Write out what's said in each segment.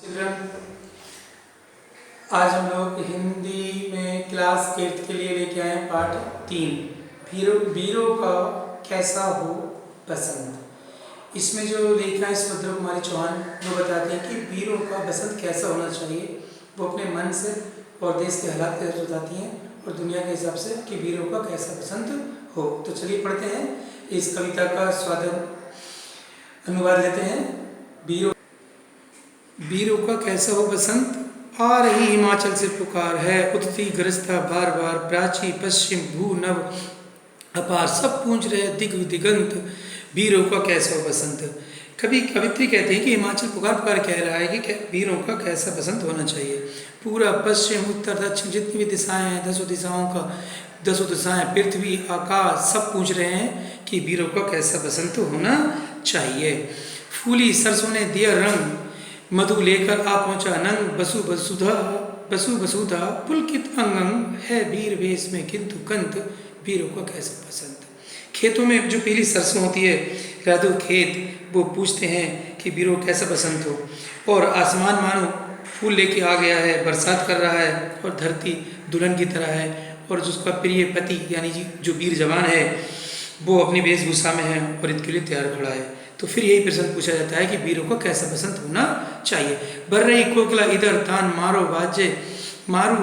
Children, आज हम लोग हिंदी में क्लास 8 के लिए लेके आए हैं पाठ 3 वीरों का कैसा हो बसंत। इसमें जो लेखा है सुभद्रा कुमारी चौहान वो बताते हैं कि वीरों का बसंत कैसा होना चाहिए। वो अपने मन से और देश के हालात के हिसाब से बताती हैं और दुनिया के हिसाब से कि वीरों का कैसा बसंत हो। तो चलिए पढ़ते हैं, इस कविता का स्वागत अनुवाद लेते हैं। वीरों का कैसा हो बसंत, आ रही हिमाचल से पुकार है, उठती गरजता बार बार, प्राची पश्चिम भू नव अपार, सब पूछ रहे दिग दिगंत, वीरों का कैसा हो बसंत। कवित्री कहते हैं कि हिमाचल पुकार पुकार कह रहा है कि वीरों का कैसा बसंत होना चाहिए। पूरा पश्चिम उत्तर दक्षिण जितनी भी दिशाएं हैं, दसों दिशाएं, पृथ्वी आकाश, सब पूछ रहे हैं कि वीरों का कैसा बसंत होना चाहिए। फूली सरसों ने दिया रंग, मधु लेकर आ पहुंचा नंग, बसु बसुधा पुलकित अंगंग, है वीर वेश में किंतु कंत, वीरों का कैसा बसंत। खेतों में जो पीली सरसों होती है, राधु खेत, वो पूछते हैं कि वीरों कैसा बसंत हो। और आसमान मानो फूल लेके आ गया है, बरसात कर रहा है, और धरती दुल्हन की तरह है, और जिसका प्रिय पति यानी जो वीर जवान है वो अपनी वेशभूषा में है और इसके लिए तैयार खड़ा है। तो फिर यही प्रश्न पूछा जाता है कि वीरों को कैसा बसंत होना चाहिए। बर रही कोकिला इधर तान, मारू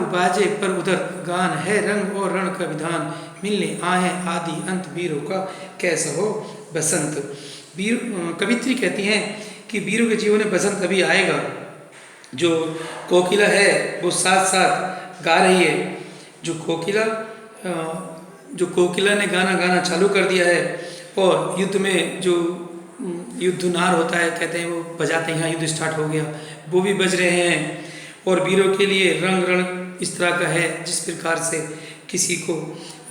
बाजे पर उधर गान, है रंग और रण का विधान, मिलने आए आदि अंत, वीरों का कैसा हो बसंत। कवित्री कहती हैं कि वीरों के जीवन में बसंत कभी आएगा। जो कोकिला है वो साथ साथ गा रही है। जो कोकिला ने गाना चालू कर दिया है, और युद्ध में जो युद्धनार होता है, कहते हैं वो बजाते हैं, युद्ध स्टार्ट हो गया, वो भी बज रहे हैं। और वीरों के लिए रंग रण इस तरह का है जिस प्रकार से किसी को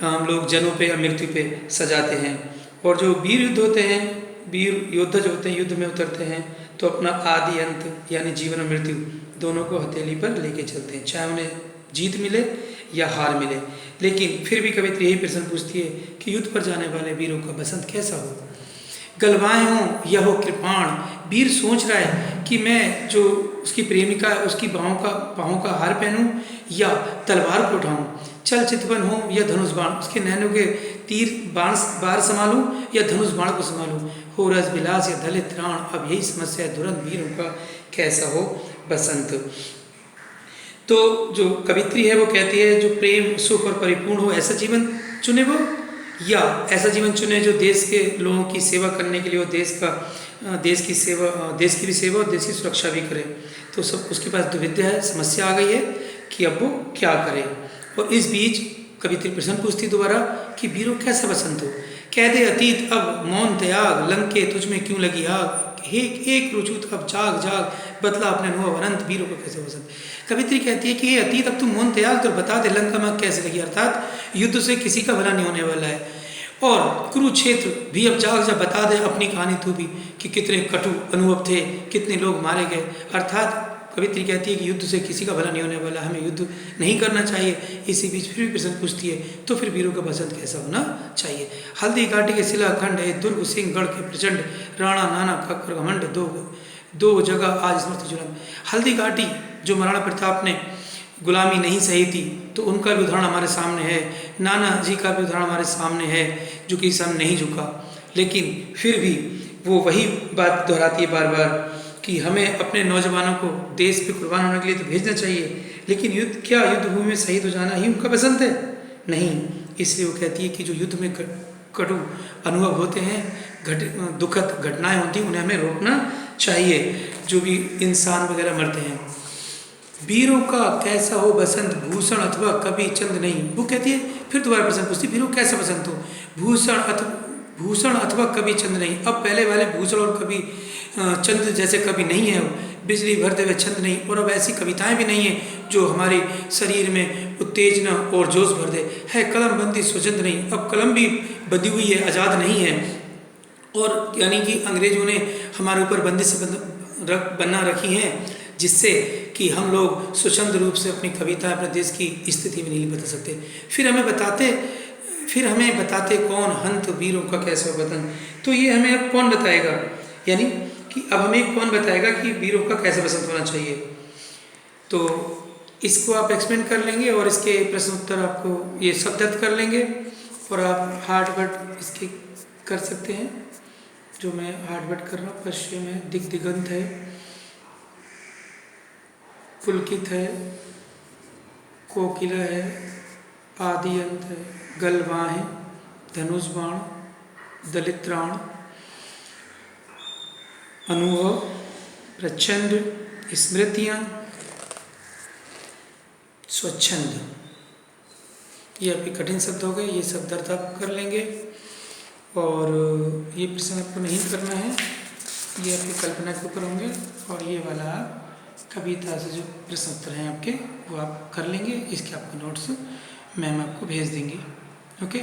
हम लोग जनों पे या मृत्यु पे सजाते हैं। और जो वीर युद्ध होते हैं, वीर योद्धा जो होते हैं, युद्ध में उतरते हैं तो अपना आदि अंत यानी जीवन और मृत्यु दोनों को हथेली पर लेके चलते हैं, चाहे उन्हें जीत मिले या हार मिले। लेकिन फिर भी कवित्री यही प्रश्न पूछती है कि युद्ध पर जाने वाले वीरों का बसंत कैसा हो। गलवाएं हों या हो कृपाण, वीर सोच रहा है कि मैं जो उसकी प्रेमिका है उसकी बाहों का हार पहनूं या तलवार को उठाऊं। चल चितवन हो या धनुष बाण, उसके नैनों के तीर बार संभालूं या धनुष बाण को संभालूं। हो रस विलास या दलित त्राण, अब यही समस्या है दुरंत, वीरों का कैसा हो बसंत। तो जो कवित्री है वो कहती है जो प्रेम सुख और परिपूर्ण हो ऐसा जीवन चुने वो, या ऐसा जीवन चुने जो देश के लोगों की सेवा करने के लिए वो देश की भी सेवा और देश की सुरक्षा भी करे। तो सब उसके पास दुविधा है, समस्या आ गई है कि अब वो क्या करे। और इस बीच कवित्री प्रश्न पूछती दोबारा कि वीरों कैसा बसंत हो। कह दे अतीत अब मौन त्याग, लंके तुझ में क्यों लगी आग, एक रुचूत अब जाग बदला अपने अनुभव अनंत, वीरों का कैसे बसंत। कवित्री कहती है कि ये अतीत अब तुम मौन त्याग कर बता दे लंका में कैसे लगी, अर्थात युद्ध से किसी का भला नहीं होने वाला है। और कुरुक्षेत्र भी अब जाग बता दे अपनी कहानी तू भी कि कितने कटु अनुभव थे, कितने लोग मारे गए। अर्थात कवित्री कहती है कि युद्ध से किसी का भला नहीं होने वाला, हमें युद्ध नहीं करना चाहिए। इसी बीच फिर भी प्रश्न पूछती है तो फिर वीरों का बसंत कैसा होना चाहिए। हल्दी घाटी के शिलाखंड है, दुर्ग सिंह गढ़ के प्रचंड, राणा नाना कक्कर घमंड, दो जगह आज स्मृति जुलम। हल्दी घाटी जो महाराणा प्रताप ने गुलामी नहीं सही थी तो उनका भी उदाहरण हमारे सामने है, नाना जी का भी उदाहरण हमारे सामने है जो कि सन नहीं झुका। लेकिन फिर भी वो वही बात दोहराती है बार बार कि हमें अपने नौजवानों को देश पे कुर्बान होने के लिए तो भेजना चाहिए, लेकिन युद्ध भूमि में शहीद हो जाना ही उनका बसंत है नहीं। इसलिए वो कहती है कि जो युद्ध में कटु अनुभव होते हैं, दुखद घटनाएं होती हैं, उन्हें हमें रोकना चाहिए, जो भी इंसान वगैरह मरते हैं। वीरों का कैसा हो बसंत, भूषण अथवा कभी चंद नहीं। वो कहती है फिर दोबारा प्रश्न पूछती, वीरों कैसा बसंत हो, भूषण अथवा कभी चंद नहीं। अब पहले वाले भूषण और कभी चंद जैसे कभी नहीं है, बिजली भरते हुए छंद नहीं, और अब ऐसी कविताएं भी नहीं है जो हमारे शरीर में उत्तेजना और जोश भर दे। है कलम बंदी स्वचंद नहीं, अब कलम भी बंधी हुई है, आज़ाद नहीं है। और यानी कि अंग्रेजों ने हमारे ऊपर बंदिश बना रखी हैं, जिससे कि हम लोग स्वच्छंद रूप से अपनी कविता अपने देश की स्थिति में नहीं बता सकते। फिर हमें बताते कौन हंत, वीरों का कैसा बदन। तो ये हमें अब कौन बताएगा, यानी कि अब हमें कौन बताएगा कि बीरों का कैसा बसंत होना चाहिए। तो इसको आप एक्सप्लेन कर लेंगे और इसके प्रश्न उत्तर आपको ये सब दर्ज कर लेंगे और आप हार्ड वर्ड इसके कर सकते हैं। जो मैं हार्ड वर्ड कर रहा हूँ, पश्चिम है, दिग्दिगंत है, पुलकित है, कोकिला है, आदि अंत है, गलवां है, धनुष बाण, दलित्राण, अनुभव, प्रचंड, स्मृतियाँ, स्वच्छंद। ये आपके कठिन शब्द हो गए, ये सब दर्द आप कर लेंगे। और ये प्रश्न आपको नहीं करना है, ये आपकी कल्पना के ऊपर होंगे। और ये वाला कविता से जो प्रश्न उत्तर हैं आपके, वो आप कर लेंगे। इसके आपको नोट्स मैम आपको भेज देंगी। ओके।